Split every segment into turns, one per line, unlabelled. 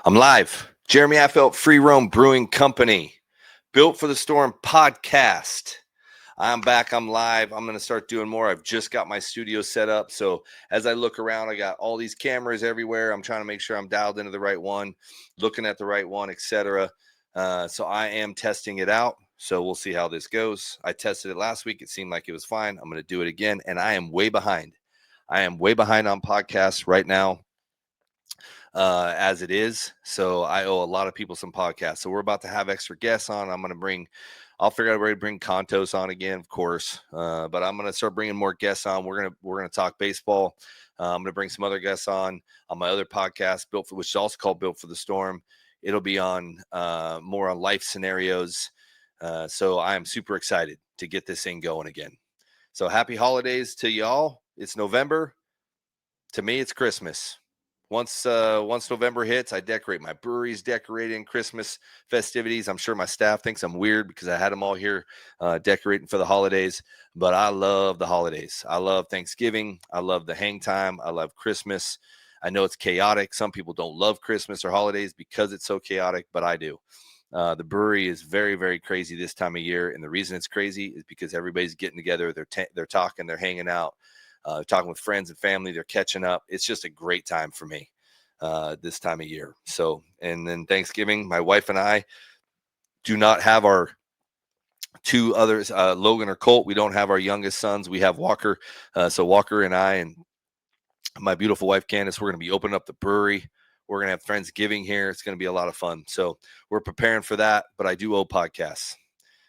I'm live. Jeremy Affeldt, Free Roam Brewing Company, Built for the Storm podcast. I'm back. I'm live. I'm going to start doing more. I've just got my studio set up. So as I look around, I got all these cameras everywhere. I'm trying to make sure I'm dialed into the right one, looking at the right one, etc. So I am testing it out. So we'll see how this goes. I tested it last week. It seemed like it was fine. I'm going to do it again. And I am way behind. I am way behind on podcasts right now. As it is. So I owe a lot of people some podcasts. So we're about to have extra guests on. I'll figure out a way to bring Contos on again, of course. But I'm going to start bringing more guests on. We're going to talk baseball. I'm going to bring some other guests on my other podcast, which is also called Built for the Storm. It'll be on more on life scenarios. So I am super excited to get this thing going again. So happy holidays to y'all. It's November. To me, it's Christmas. Once November hits, I decorate. My brewery's decorating Christmas festivities. I'm sure my staff thinks I'm weird because I had them all here decorating for the holidays. But I love the holidays. I love Thanksgiving. I love the hang time. I love Christmas. I know it's chaotic. Some people don't love Christmas or holidays because it's so chaotic, but I do. The brewery is very, very crazy this time of year. And the reason it's crazy is because everybody's getting together. They're talking. They're hanging out. Talking with friends and family, they're catching up. It's just a great time for me this time of year. So, and then Thanksgiving, my wife and I do not have our two others, Logan or Colt. We don't have our youngest sons. We have Walker. So Walker and I and my beautiful wife, Candace, we're going to be opening up the brewery. We're going to have Friendsgiving here. It's going to be a lot of fun. So we're preparing for that, but I do owe podcasts.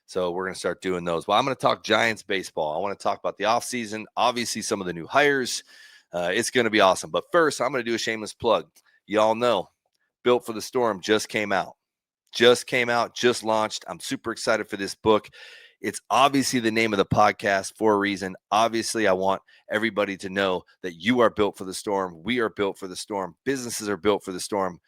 So we're going to start doing those. Well, I'm going to talk Giants baseball. I want to talk about the offseason, obviously some of the new hires. It's going to be awesome. But first, I'm going to do a shameless plug. Y'all know Built for the Storm just came out, just launched. I'm super excited for this book. It's obviously the name of the podcast for a reason. Obviously, I want everybody to know that you are built for the storm. We are built for the storm. Businesses are built for the storm.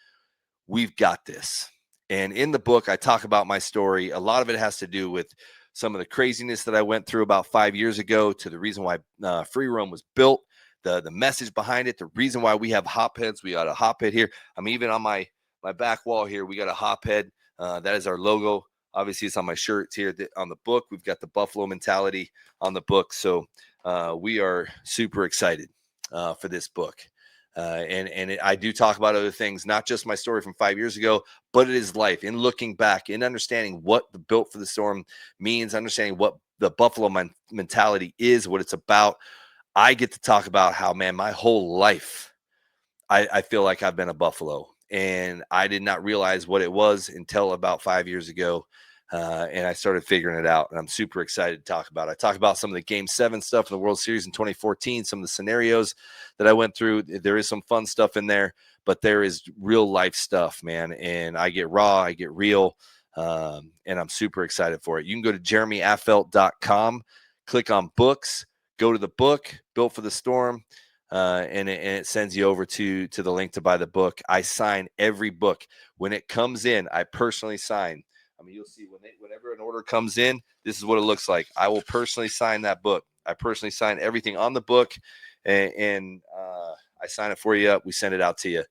We've got this. And in the book, I talk about my story. A lot of it has to do with some of the craziness that I went through about 5 years ago to the reason why Free Roam was built, the message behind it, the reason why we have hopheads. We got a hophead here. I'm even on my back wall here. We got a hophead. That is our logo. Obviously, it's on my shirt here on the book. We've got the Buffalo mentality on the book. So we are super excited for this book. I do talk about other things, not just my story from 5 years ago, but it is life. In looking back, in understanding what the Built for the Storm means, understanding what the Buffalo mentality is, what it's about. I get to talk about how, man, my whole life, I feel like I've been a Buffalo, and I did not realize what it was until about 5 years ago. And I started figuring it out, and I'm super excited to talk about it. I talk about some of the Game 7 stuff in the World Series in 2014, some of the scenarios that I went through. There is some fun stuff in there, but there is real life stuff, man. And I get raw, I get real, and I'm super excited for it. You can go to jeremyaffeldt.com, click on books, go to the book, Built for the Storm, and it sends you over to the link to buy the book. I sign every book. When it comes in, I personally sign. I mean, you'll see whenever an order comes in, this is what it looks like. I will personally sign that book. I personally sign everything on the book, and I sign it for you. We send it out to you.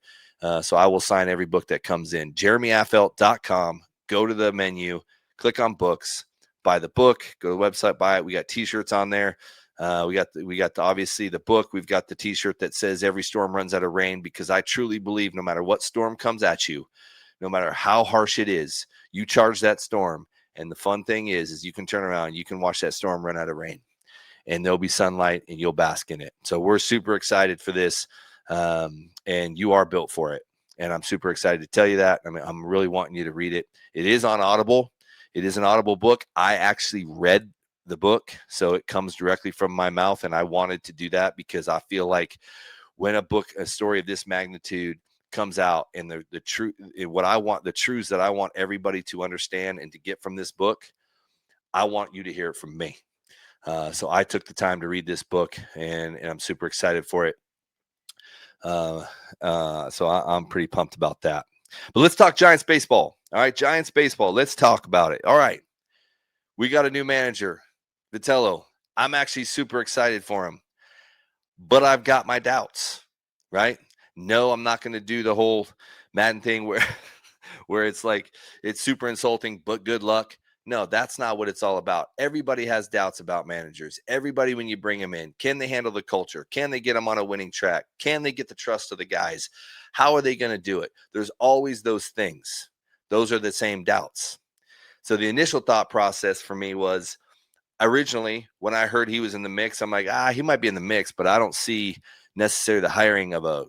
So I will sign every book that comes in. JeremyAffeldt.com. Go to the menu, click on books, buy the book, go to the website, buy it. We got T-shirts on there. We got obviously the book. We've got the T-shirt that says every storm runs out of rain, because I truly believe no matter what storm comes at you, no matter how harsh it is, you charge that storm. And the fun thing is you can turn around, you can watch that storm run out of rain, and there'll be sunlight and you'll bask in it. So we're super excited for this. And you are built for it. And I'm super excited to tell you that. I mean, I'm really wanting you to read it. It is on Audible. It is an Audible book. I actually read the book, so it comes directly from my mouth. And I wanted to do that because I feel like when a story of this magnitude comes out, and the truth, the truths that I want everybody to understand and to get from this book, I want you to hear it from me. So I took the time to read this book, and I'm super excited for it. So I'm pretty pumped about that. But let's talk Giants baseball. All right, Giants baseball. Let's talk about it. All right. We got a new manager, Vitello. I'm actually super excited for him, but I've got my doubts, right? No, I'm not going to do the whole Madden thing where where it's like it's super insulting, but good luck. No, that's not what it's all about. Everybody has doubts about managers. Everybody, when you bring them in, can they handle the culture? Can they get them on a winning track? Can they get the trust of the guys? How are they going to do it? There's always those things. Those are the same doubts. So the initial thought process for me was originally when I heard he was in the mix, I'm like, he might be in the mix, but I don't see necessarily the hiring of a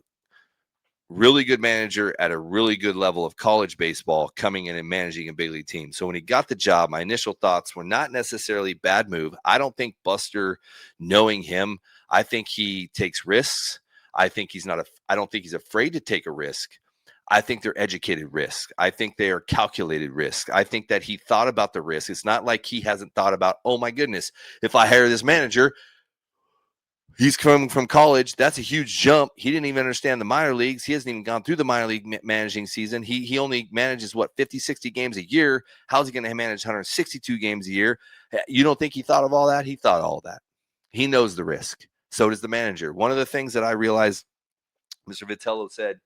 really good manager at a really good level of college baseball coming in and managing a big league team. So when he got the job, my initial thoughts were not necessarily bad move. I don't think Buster, knowing him, I think he takes risks. I don't think he's afraid to take a risk. I think they're educated risks. I think they are calculated risks. I think that he thought about the risk. It's not like he hasn't thought about, oh my goodness, if I hire this manager, he's coming from college. That's a huge jump. He didn't even understand the minor leagues. He hasn't even gone through the minor league managing season. He only manages, 50, 60 games a year. How's he going to manage 162 games a year? You don't think he thought of all that? He thought all that. He knows the risk. So does the manager. One of the things that I realized Mr. Vitello said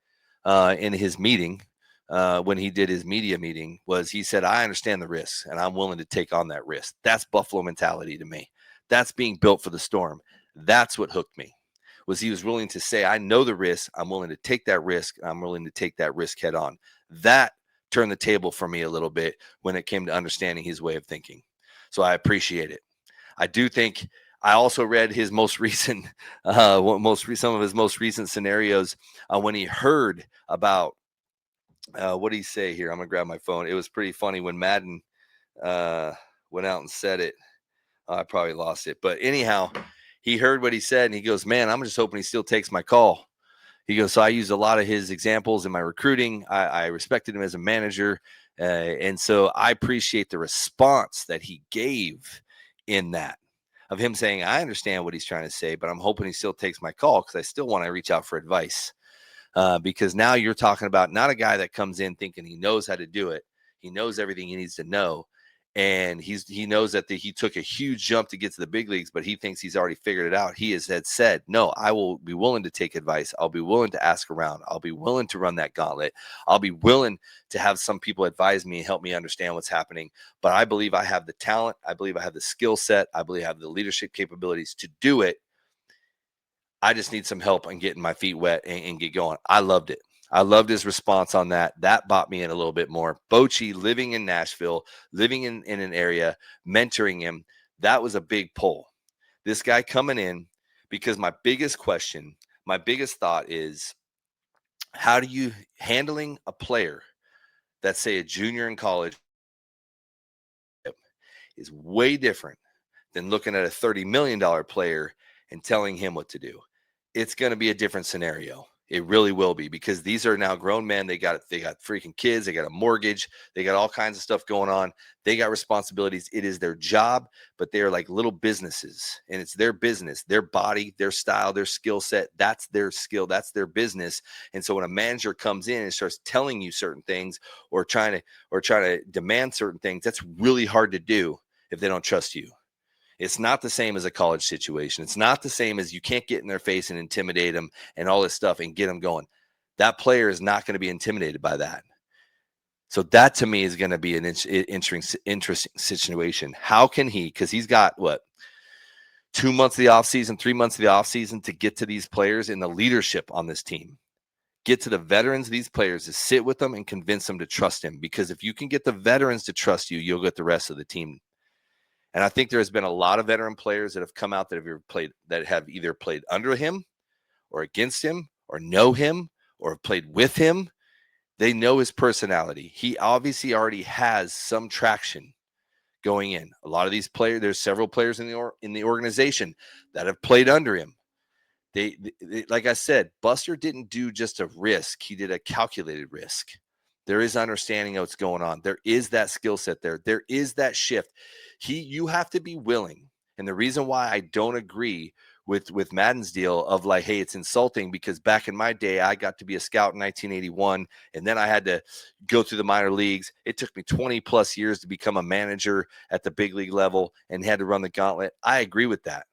in his meeting, when he did his media meeting, was he said, I understand the risks and I'm willing to take on that risk. That's Buffalo mentality to me. That's being built for the storm. That's what hooked me, was he was willing to say, I know the risk. I'm willing to take that risk. I'm willing to take that risk head on. That turned the table for me a little bit when it came to understanding his way of thinking. So I appreciate it. I do think I also read his most recent, some of his most recent scenarios when he heard about, what did he say here? I'm going to grab my phone. It was pretty funny when Madden went out and said it. I probably lost it. But anyhow, he heard what he said and he goes, man, I'm just hoping he still takes my call. He goes, so I used a lot of his examples in my recruiting. I respected him as a manager. And so I appreciate the response that he gave in that, of him saying, I understand what he's trying to say, but I'm hoping he still takes my call because I still want to reach out for advice. Because now you're talking about not a guy that comes in thinking he knows how to do it. He knows everything he needs to know. And he knows that he took a huge jump to get to the big leagues, but he thinks he's already figured it out. He had said, no, I will be willing to take advice. I'll be willing to ask around. I'll be willing to run that gauntlet. I'll be willing to have some people advise me and help me understand what's happening. But I believe I have the talent. I believe I have the skill set. I believe I have the leadership capabilities to do it. I just need some help on getting my feet wet and get going. I loved it. I loved his response on that. That bought me in a little bit more. Bochy living in Nashville, living in an area, mentoring him, that was a big pull. This guy coming in, because my biggest question, my biggest thought is, how do you handling a player that's, say, a junior in college is way different than looking at a $30 million player and telling him what to do. It's going to be a different scenario. It really will be, because these are now grown men. They got freaking kids. They got a mortgage. They got all kinds of stuff going on. They got responsibilities. It is their job, but they're like little businesses, and it's their business, their body, their style, their skill set. That's their skill. That's their business. And so when a manager comes in and starts telling you certain things or trying to demand certain things, that's really hard to do if they don't trust you. It's not the same as a college situation. It's not the same as, you can't get in their face and intimidate them and all this stuff and get them going. That player is not going to be intimidated by that. So that to me is going to be an interesting situation. How can he, because he's got 2 months of the offseason, 3 months of the offseason to get to these players in the leadership on this team. Get to the veterans of these players, to sit with them and convince them to trust him. Because if you can get the veterans to trust you, you'll get the rest of the team. And I think there's been a lot of veteran players that have come out that have either played under him or against him or know him or have played with him. They know his personality. He obviously already has some traction going in. A lot of these players, there's several players in the organization that have played under him. They, like I said, Buster didn't do just a risk. He did a calculated risk. There is understanding of what's going on. There is that skill set there. There is that shift. You have to be willing. And the reason why I don't agree with Madden's deal of like, hey, it's insulting, because back in my day, I got to be a scout in 1981, and then I had to go through the minor leagues. It took me 20 plus years to become a manager at the big league level and had to run the gauntlet. I agree with that.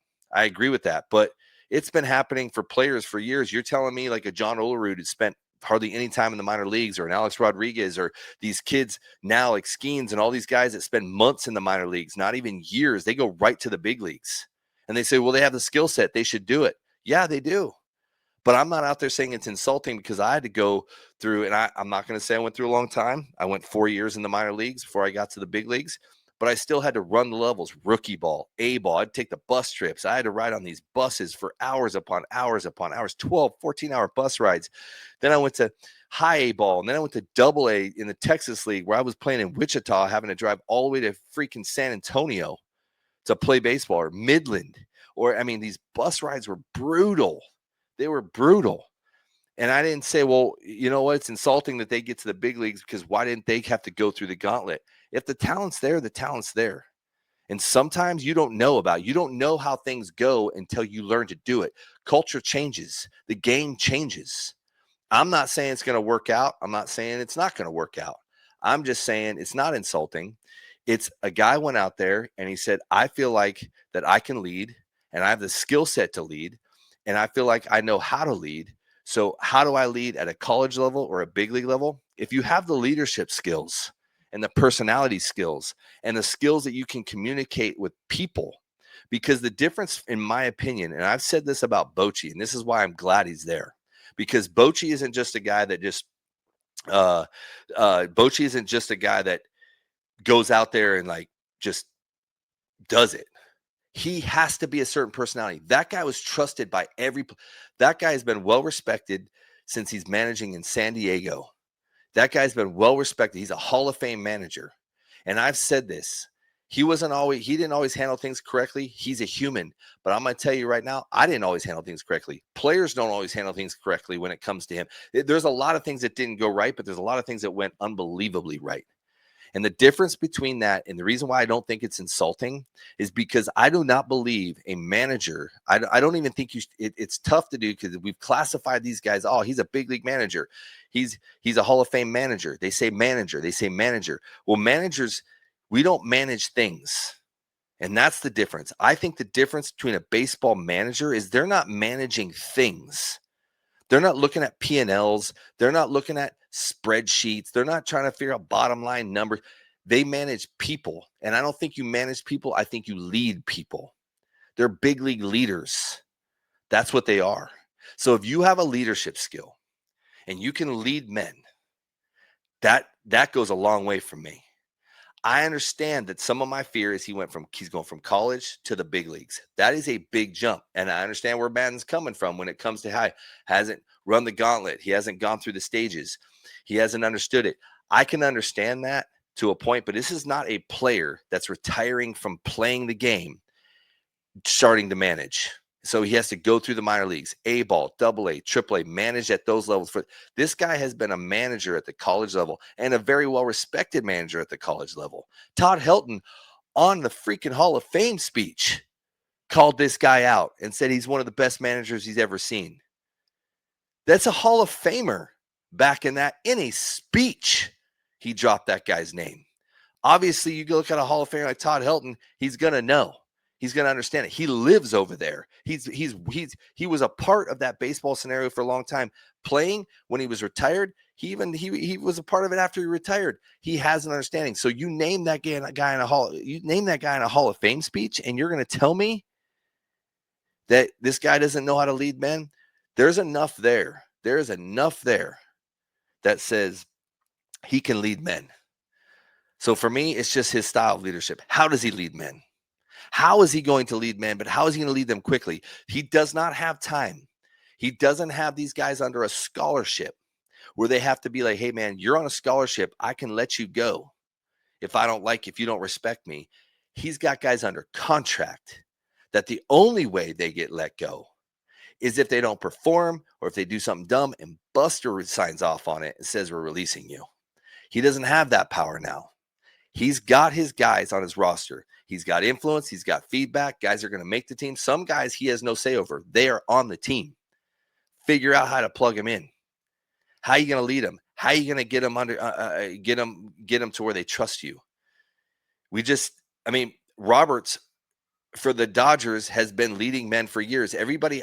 But it's been happening for players for years. You're telling me like a John Olerud who spent hardly any time in the minor leagues, or an Alex Rodriguez, or these kids now like Skeens and all these guys that spend months in the minor leagues, not even years. They go right to the big leagues. And they say, well, they have the skill set. They should do it. Yeah, they do. But I'm not out there saying it's insulting, because I had to go through, and I'm not going to say I went through a long time. I went 4 years in the minor leagues before I got to the big leagues, but I still had to run the levels, rookie ball, A ball. I'd take the bus trips. I had to ride on these buses for hours upon hours upon hours, 12, 14-hour bus rides. Then I went to high A ball, and then I went to double A in the Texas League, where I was playing in Wichita, having to drive all the way to freaking San Antonio to play baseball, or Midland. Or, I mean, these bus rides were brutal. They were brutal. And I didn't say, well, you know what? It's insulting that they get to the big leagues, because why didn't they have to go through the gauntlet? If the talent's there, the talent's there. And sometimes you don't know how things go until you learn to do it. Culture changes. The game changes. I'm not saying it's going to work out. I'm not saying it's not going to work out. I'm just saying it's not insulting. It's a guy went out there and he said, I feel like that I can lead, and I have the skill set to lead, and I feel like I know how to lead. So how do I lead at a college level or a big league level? If you have the leadership skills and the personality skills and the skills that you can communicate with people, because the difference, in my opinion, and I've said this about Bochy, and this is why I'm glad he's there, because Bochy isn't just a guy that just Bochy isn't just a guy that goes out there and like just does it. He has to be a certain personality. That guy was trusted by that guy has been well respected since he's managing in San Diego. That guy's been well respected. He's a Hall of Fame manager. And I've said this. He didn't always handle things correctly. He's a human. But I'm going to tell you right now, I didn't always handle things correctly. Players don't always handle things correctly when it comes to him. There's a lot of things that didn't go right, but there's a lot of things that went unbelievably right. And the difference between that, and the reason why I don't think it's insulting, is because I do not believe a manager. I don't even think it's tough to do, because we've classified these guys. Oh, he's a big league manager. He's a Hall of Fame manager. They say manager. They say manager. Well, managers, we don't manage things. And that's the difference. I think the difference between a baseball manager is they're not managing things. They're not looking at P&Ls. They're not looking at spreadsheets. They're not trying to figure out bottom line numbers. They manage people. And I don't think you manage people. I think you lead people. They're big league leaders. That's what they are. So if you have a leadership skill and you can lead men, that goes a long way for me. I understand that some of my fear is he's going from college to the big leagues. That is a big jump. And I understand where Madden's coming from when it comes to hasn't run the gauntlet. He hasn't gone through the stages. He hasn't understood it. I can understand that to a point, but this is not a player that's retiring from playing the game, starting to manage. So he has to go through the minor leagues, A ball, double A, triple A, manage at those levels. This guy has been a manager at the college level, and a very well-respected manager at the college level. Todd Helton, on the freaking Hall of Fame speech, called this guy out and said he's one of the best managers he's ever seen. That's a Hall of Famer back in a speech. He dropped that guy's name. Obviously, you go look at a Hall of Famer like Todd Helton, he's going to know. He's going to understand it. He lives over there. He was a part of that baseball scenario for a long time. Playing when he was retired, he was a part of it after he retired. He has an understanding. So you name that guy in a Hall of Fame speech, and you're going to tell me that this guy doesn't know how to lead men? There's enough there. There is enough there that says he can lead men. So for me, it's just his style of leadership. How does he lead men? How is he going to lead men? But how is he going to lead them quickly? He does not have time. He doesn't have these guys under a scholarship where they have to be like, hey, man, you're on a scholarship. I can let you go if you don't respect me. He's got guys under contract that the only way they get let go is if they don't perform, or if they do something dumb and Buster signs off on it and says, we're releasing you. He doesn't have that power now. He's got his guys on his roster. He's got influence. He's got feedback. Guys are going to make the team. Some guys he has no say over. They are on the team. Figure out how to plug them in. How are you going to lead them? How are you going to get them get them to where they trust you? Roberts for the Dodgers has been leading men for years. Everybody,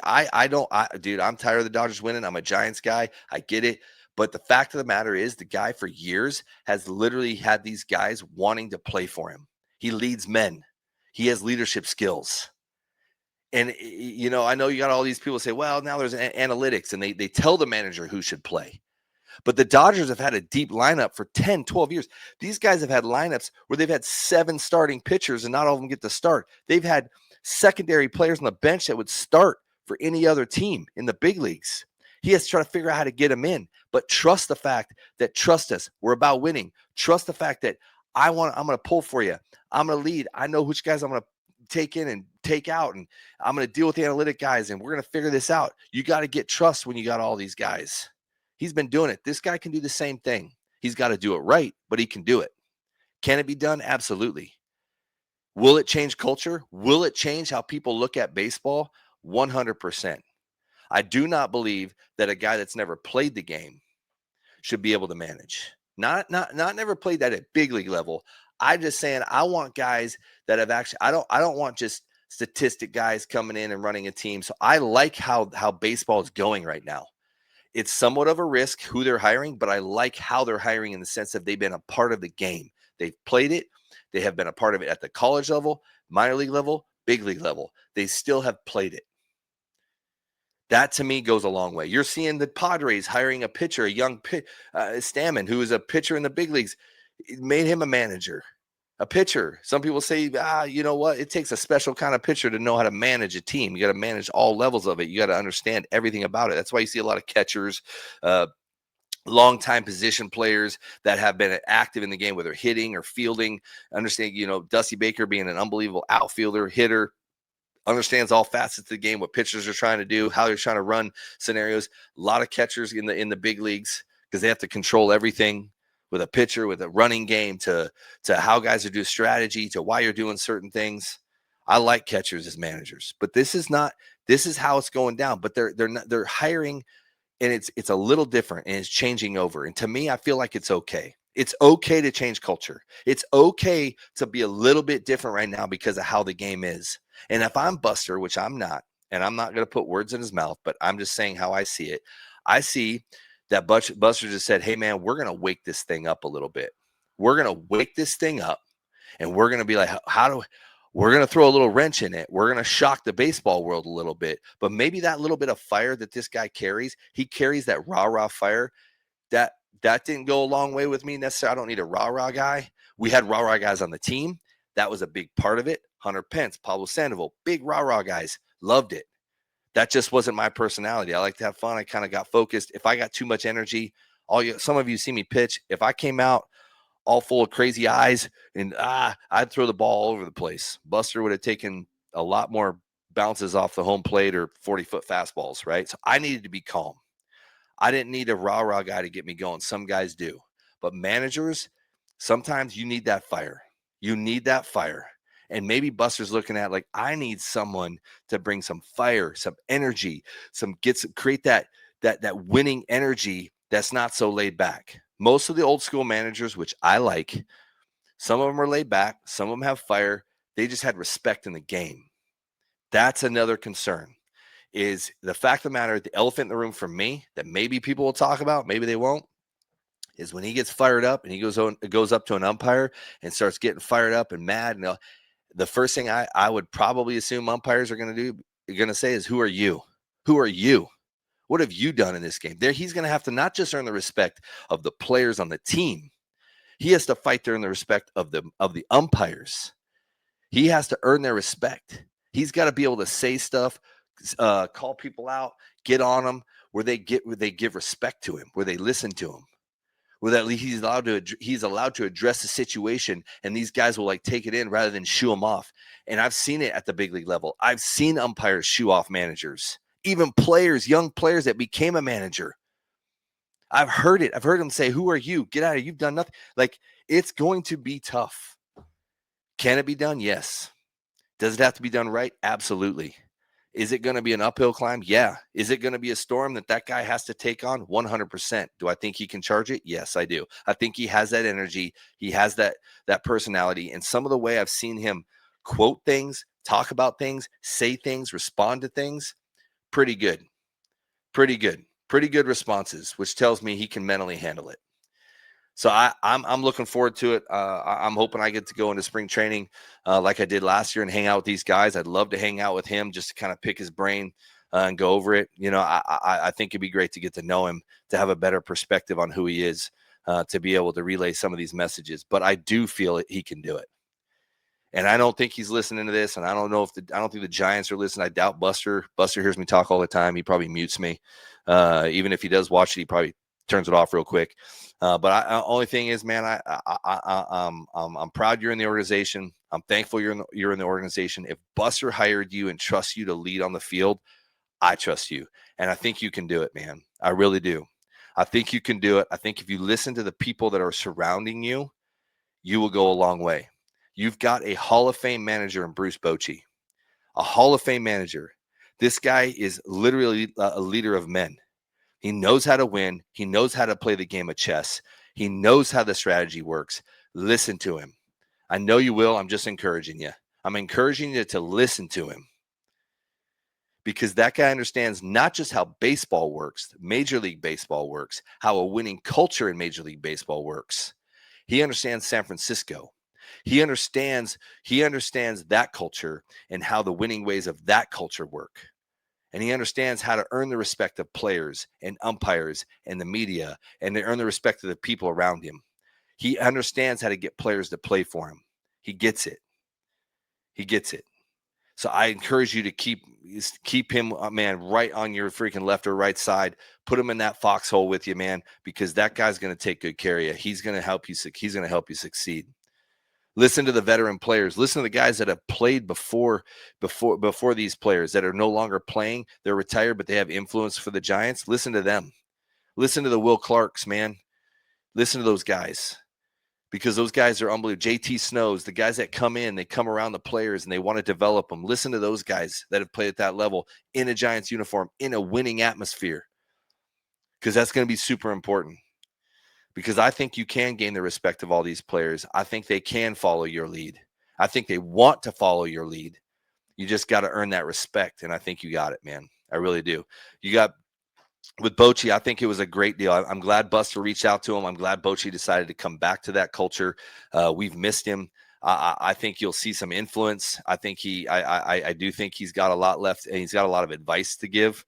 dude, I'm tired of the Dodgers winning. I'm a Giants guy. I get it. But the fact of the matter is, the guy for years has literally had these guys wanting to play for him. He leads men. He has leadership skills. And, I know you got all these people say, well, now there's analytics, and they tell the manager who should play. But the Dodgers have had a deep lineup for 10, 12 years. These guys have had lineups where they've had 7 starting pitchers and not all of them get to start. They've had secondary players on the bench that would start for any other team in the big leagues. He has to try to figure out how to get them in, but trust the fact that, trust us, we're about winning. Trust the fact that I'm going to pull for you. I'm going to lead. I know which guys I'm going to take in and take out, and I'm going to deal with the analytic guys, and we're going to figure this out. You got to get trust when you got all these guys. He's been doing it. This guy can do the same thing. He's got to do it right, but he can do it. Can it be done? Absolutely. Will it change culture? Will it change how people look at baseball? 100%. I do not believe that a guy that's never played the game should be able to manage. Not never played that at big league level. I'm just saying I want guys that have actually, I don't want just statistic guys coming in and running a team. So I like how baseball is going right now. It's somewhat of a risk who they're hiring, but I like how they're hiring in the sense that they've been a part of the game. They've played it. They have been a part of it at the college level, minor league level, big league level. They still have played it. That to me goes a long way. You're seeing the Padres hiring a pitcher, a young Stammen, who is a pitcher in the big leagues. It made him a manager, a pitcher. Some people say, you know what? It takes a special kind of pitcher to know how to manage a team. You got to manage all levels of it. You got to understand everything about it. That's why you see a lot of catchers, long-time position players that have been active in the game, whether hitting or fielding. Understand, Dusty Baker being an unbelievable outfielder, hitter, understands all facets of the game, what pitchers are trying to do, how they're trying to run scenarios. A lot of catchers in the big leagues because they have to control everything with a pitcher, with a running game, to how guys are doing strategy, to why you're doing certain things. I like catchers as managers, but this is how it's going down. But they're hiring, and it's a little different, and it's changing over. And to me, I feel like it's okay. It's okay to change culture. It's okay to be a little bit different right now because of how the game is. And if I'm Buster, which I'm not, and I'm not going to put words in his mouth, but I'm just saying how I see it. I see that Buster just said, hey, man, we're going to wake this thing up a little bit. We're going to wake this thing up, and we're going to be like, we're going to throw a little wrench in it. We're going to shock the baseball world a little bit. But maybe that little bit of fire that this guy carries, he carries that rah-rah fire. That didn't go a long way with me necessarily. I don't need a rah-rah guy. We had rah-rah guys on the team. That was a big part of it. Hunter Pence, Pablo Sandoval, big rah-rah guys. Loved it. That just wasn't my personality. I like to have fun. I kind of got focused. If I got too much energy, some of you see me pitch. If I came out all full of crazy eyes and I'd throw the ball all over the place. Buster would have taken a lot more bounces off the home plate or 40-foot fastballs, right? So I needed to be calm. I didn't need a rah-rah guy to get me going. Some guys do. But managers, sometimes you need that fire. You need that fire. And maybe Buster's looking at like, I need someone to bring some fire, some energy, create that winning energy that's not so laid back. Most of the old school managers, which I like, some of them are laid back, some of them have fire. They just had respect in the game. That's another concern. Is the fact of the matter, the elephant in the room for me that maybe people will talk about, maybe they won't, is when he gets fired up and he goes up to an umpire and starts getting fired up and mad. And the first thing I would probably assume umpires are going to say is, who are you? Who are you? What have you done in this game? He's going to have to not just earn the respect of the players on the team. He has to fight to earn the respect of the umpires. He has to earn their respect. He's got to be able to say stuff, call people out, get on them, where they give respect to him, where they listen to him, where that he's allowed to address the situation, and these guys will take it in rather than shoo him off. And I've seen it at the big league level. I've seen umpires shoo off managers, even young players that became a manager. I've heard it. I've heard them say, who are you? Get out of here. You've done nothing. It's going to be tough. Can it be done? Yes. Does it have to be done right? Absolutely. Is it going to be an uphill climb? Yeah. Is it going to be a storm that guy has to take on? 100%. Do I think he can charge it? Yes, I do. I think he has that energy. He has that personality. And some of the way I've seen him quote things, talk about things, say things, respond to things, pretty good. Pretty good. Pretty good responses, which tells me he can mentally handle it. So I'm looking forward to it. I'm hoping I get to go into spring training like I did last year and hang out with these guys. I'd love to hang out with him just to kind of pick his brain and go over it. You know, I think it'd be great to get to know him, to have a better perspective on who he is, to be able to relay some of these messages. But I do feel it, he can do it. And I don't think he's listening to this. And I don't know if I don't think the Giants are listening. I doubt Buster. Buster hears me talk all the time. He probably mutes me. Even if he does watch it, he probably turns it off real quick. But only thing is, man, I'm proud you're in the organization. I'm thankful you're in the organization. If Buster hired you and trusts you to lead on the field, I trust you. And I think you can do it, man. I really do. I think you can do it. I think if you listen to the people that are surrounding you, you will go a long way. You've got a Hall of Fame manager in Bruce Bochy, a Hall of Fame manager. This guy is literally a leader of men. He knows how to win. He knows how to play the game of chess. He knows how the strategy works. Listen to him. I know you will. I'm just encouraging you. I'm encouraging you to listen to him, because that guy understands not just how baseball works, Major League Baseball works, how a winning culture in Major League Baseball works. He understands San Francisco. He understands that culture and how the winning ways of that culture work. And he understands how to earn the respect of players and umpires and the media, and to earn the respect of the people around him. He understands how to get players to play for him. He gets it. He gets it. So I encourage you to keep him, man, right on your freaking left or right side. Put him in that foxhole with you, man, because that guy's going to take good care of you. He's going to help you. He's going to help you succeed. Listen to the veteran players. Listen to the guys that have played before these players that are no longer playing. They're retired, but they have influence for the Giants. Listen to them. Listen to the Will Clarks, man. Listen to those guys, because those guys are unbelievable. JT Snows, the guys that come in, they come around the players and they want to develop them. Listen to those guys that have played at that level in a Giants uniform, in a winning atmosphere, because that's going to be super important. Because I think you can gain the respect of all these players. I think they can follow your lead. I think they want to follow your lead. You just got to earn that respect, and I think you got it, man. I really do. You got with Bochy, I think it was a great deal. I'm glad Buster reached out to him. I'm glad Bochy decided to come back to that culture. We've missed him. I think you'll see some influence. I think I do think he's got a lot left, and he's got a lot of advice to give.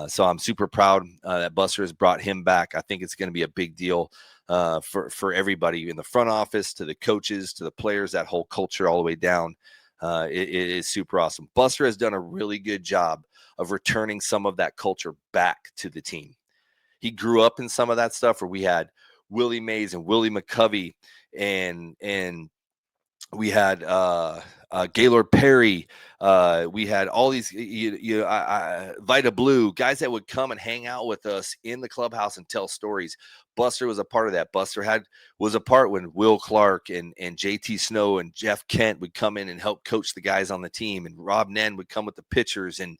So I'm super proud that Buster has brought him back. I think it's going to be a big deal for everybody in the front office, to the coaches, to the players, that whole culture all the way down. It is super awesome. Buster has done a really good job of returning some of that culture back to the team. He grew up in some of that stuff where we had Willie Mays and Willie McCovey, and we had Gaylord Perry. We had all these, Vita Blue, guys that would come and hang out with us in the clubhouse and tell stories. Buster was a part of that. Buster was a part when Will Clark and JT Snow and Jeff Kent would come in and help coach the guys on the team. And Rob Nen would come with the pitchers and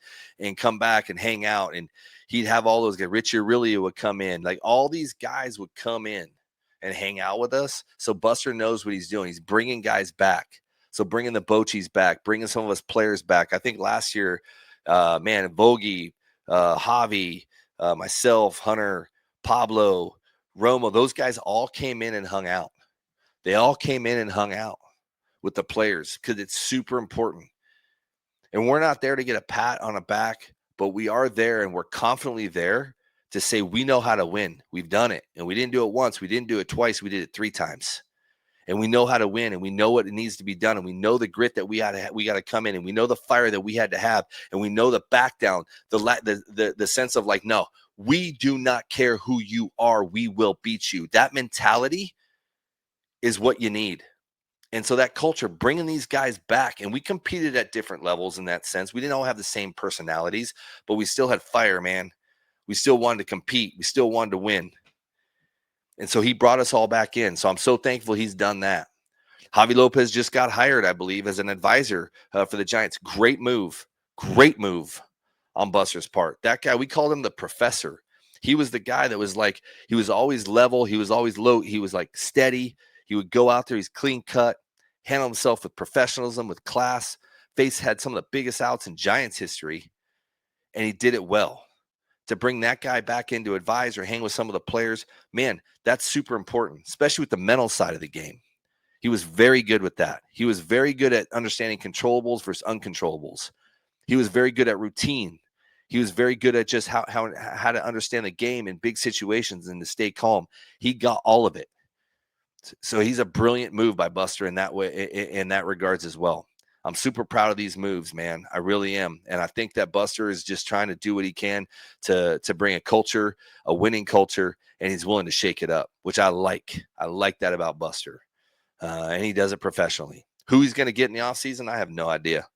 come back and hang out. And he'd have all those guys. Richie Aurelia would come in. Like, all these guys would come in and hang out with us. So Buster knows what he's doing. He's bringing guys back. So bringing the Bochis back, bringing some of us players back. I think last year, Vogie, Javi, myself, Hunter, Pablo, Romo, those guys all came in and hung out. They all came in and hung out with the players, because it's super important. And we're not there to get a pat on the back, but we are there, and we're confidently there to say we know how to win. We've done it. And we didn't do it once. We didn't do it twice. We did it 3 times. And we know how to win, and we know what it needs to be done, and we know the grit that we got to come in, and we know the fire that we had to have, and we know the back down, the sense of like, no, we do not care who you are, we will beat you. That mentality is what you need. And so that culture, bringing these guys back, and we competed at different levels in that sense. We didn't all have the same personalities, but we still had fire, man. We still wanted to compete. We still wanted to win. And so he brought us all back in. So I'm so thankful he's done that. Javi Lopez just got hired, I believe, as an advisor for the Giants. Great move on Buster's part. That guy, we called him the professor. He was the guy that was like, he was always level. He was always low. He was like steady. He would go out there. He's clean cut, handle himself with professionalism, with class. Had some of the biggest outs in Giants history, and he did it well. to bring that guy back in to advise or hang with some of the players, man, that's super important, especially with the mental side of the game. He was very good with that. He was very good at understanding controllables versus uncontrollables. He was very good at routine. He was very good at just how to understand the game in big situations and to stay calm. He got all of it. So he's a brilliant move by Buster in that way, in that regards as well. I'm super proud of these moves, man. I really am. And I think that Buster is just trying to do what he can to bring a culture, a winning culture, and he's willing to shake it up, which I like. I like that about Buster. And he does it professionally. Who he's going to get in the offseason, I have no idea.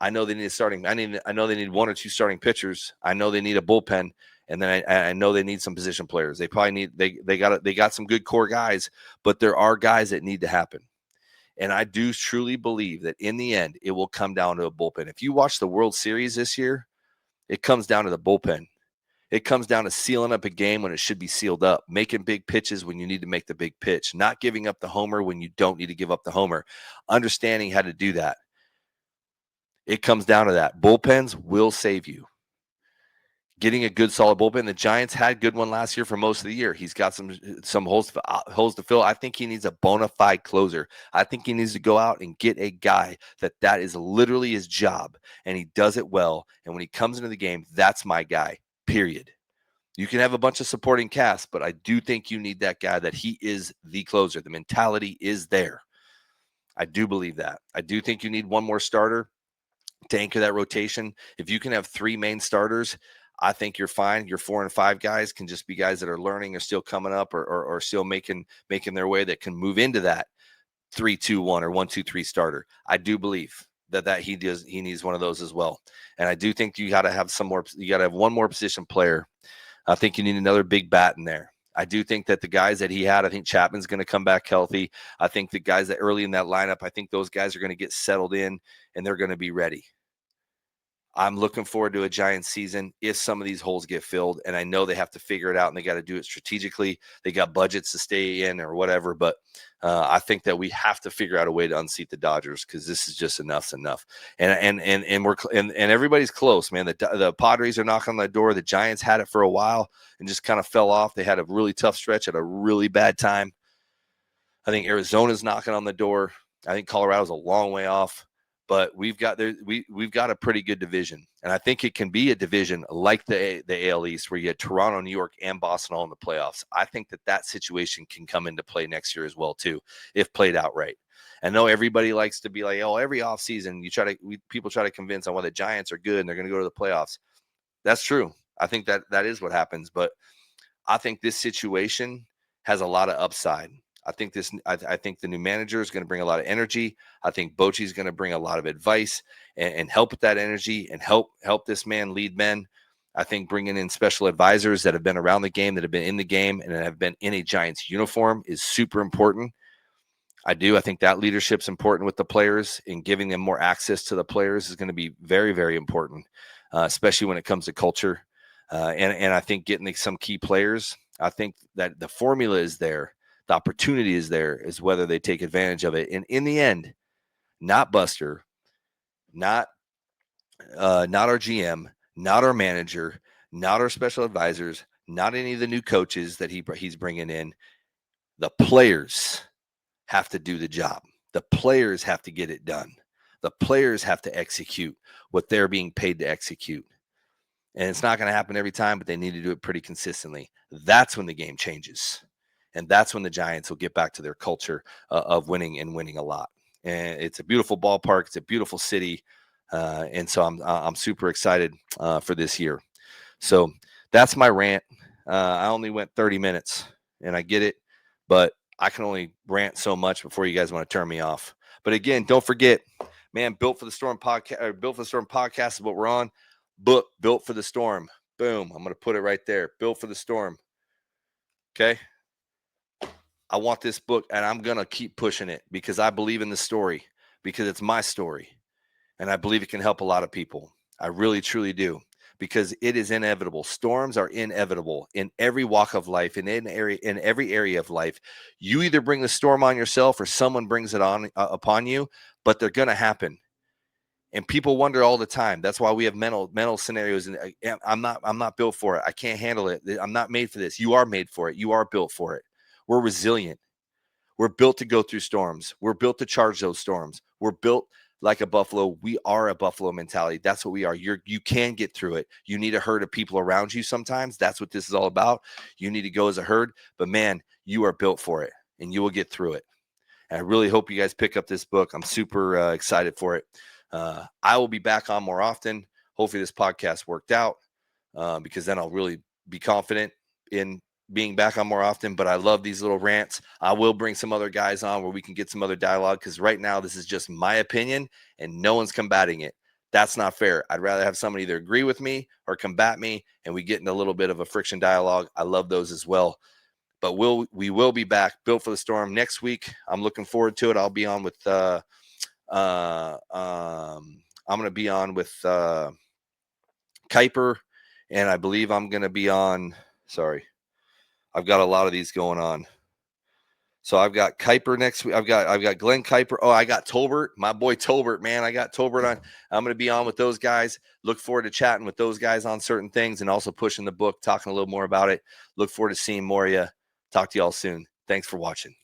I know they need I know they need one or two starting pitchers. I know they need a bullpen, and then I know they need some position players. They probably need they got some good core guys, but there are guys that need to happen. And I do truly believe that in the end, it will come down to a bullpen. If you watch the World Series this year, it comes down to the bullpen. It comes down to sealing up a game when it should be sealed up, making big pitches when you need to make the big pitch, not giving up the homer when you don't need to give up the homer, understanding how to do that. It comes down to that. Bullpens will save you. Getting a good solid bullpen. The Giants had a good one last year for most of the year. He's got some holes to fill. I think he needs a bona fide closer. I think he needs to go out and get a guy that is literally his job, and he does it well. And when he comes into the game, that's my guy, period. You can have a bunch of supporting cast, but I do think you need that guy that he is the closer. The mentality is there. I do believe that. I do think you need one more starter to anchor that rotation. If you can have three main starters, I think you're fine. Your 4 and 5 guys can just be guys that are learning or still coming up or still making their way, that can move into that 3-2-1 or 1-2-3 starter. I do believe that he needs one of those as well. And I do think you got to have one more position player. I think you need another big bat in there. I do think that the guys that he had, I think Chapman's going to come back healthy. I think the guys that early in that lineup, I think those guys are going to get settled in and they're going to be ready. I'm looking forward to a Giants season if some of these holes get filled, and I know they have to figure it out and they got to do it strategically. They got budgets to stay in or whatever, but I think that we have to figure out a way to unseat the Dodgers because this is just enough. And everybody's close, man. The Padres are knocking on the door. The Giants had it for a while and just kind of fell off. They had a really tough stretch at a really bad time. I think Arizona's knocking on the door. I think Colorado's a long way off. But we've got a pretty good division, and I think it can be a division like the AL East, where you had Toronto, New York, and Boston all in the playoffs. I think that situation can come into play next year as well too, if played out right. I know everybody likes to be like, oh, every offseason people try to convince on why the Giants are good and they're going to go to the playoffs. That's true. I think that is what happens, but I think this situation has a lot of upside. I think the new manager is going to bring a lot of energy. I think Bochy is going to bring a lot of advice and help with that energy and help this man lead men. I think bringing in special advisors that have been around the game, that have been in the game, and have been in a Giants uniform is super important. I think that leadership's important with the players, and giving them more access to the players is going to be very, very important, especially when it comes to culture. And I think getting some key players, I think that the formula is there. The opportunity is there, is whether they take advantage of it. And in the end, not Buster, not our GM, not our manager, not our special advisors, not any of the new coaches that he's bringing in. The players have to do the job. The players have to get it done. The players have to execute what they're being paid to execute. And it's not going to happen every time, but they need to do it pretty consistently. That's when the game changes. And that's when the Giants will get back to their culture of winning and winning a lot. And it's a beautiful ballpark. It's a beautiful city. And so I'm super excited for this year. So that's my rant. I only went 30 minutes, and I get it, but I can only rant so much before you guys want to turn me off. But again, don't forget, man, Built for the Storm podcast is what we're on. Book Built for the Storm. Boom. I'm going to put it right there. Built for the Storm. Okay. I want this book, and I'm going to keep pushing it because I believe in the story, because it's my story, and I believe it can help a lot of people. I really, truly do, because it is inevitable. Storms are inevitable in every walk of life, and in every area of life. You either bring the storm on yourself or someone brings it on upon you, but they're going to happen. And people wonder all the time. That's why we have mental scenarios. And I'm not built for it. I can't handle it. I'm not made for this. You are made for it. You are built for it. We're resilient. We're built to go through storms. We're built to charge those storms. We're built like a buffalo. We are a buffalo mentality. That's what we are. You can get through it. You need a herd of people around you sometimes. That's what this is all about. You need to go as a herd. But man, you are built for it, and you will get through it. And I really hope you guys pick up this book. I'm super excited for it. I will be back on more often. Hopefully this podcast worked out because then I'll really be confident in being back on more often. But I love these little rants. I will bring some other guys on where we can get some other dialogue, because right now this is just my opinion and no one's combating it. That's not fair. I'd rather have somebody either agree with me or combat me, and we get in a little bit of a friction dialogue. I love those as well. But we will be back, Built for the Storm, next week. I'm looking forward to it. I'll be on with I'm going to be on with Kuiper, and I believe I'm going to be on. Sorry, I've got a lot of these going on. So I've got Kuiper next week. I've got Glenn Kuiper. Oh, I got Tolbert, my boy Tolbert, man. I got Tolbert on. I'm going to be on with those guys. Look forward to chatting with those guys on certain things, and also pushing the book, talking a little more about it. Look forward to seeing more of you. Talk to y'all soon. Thanks for watching.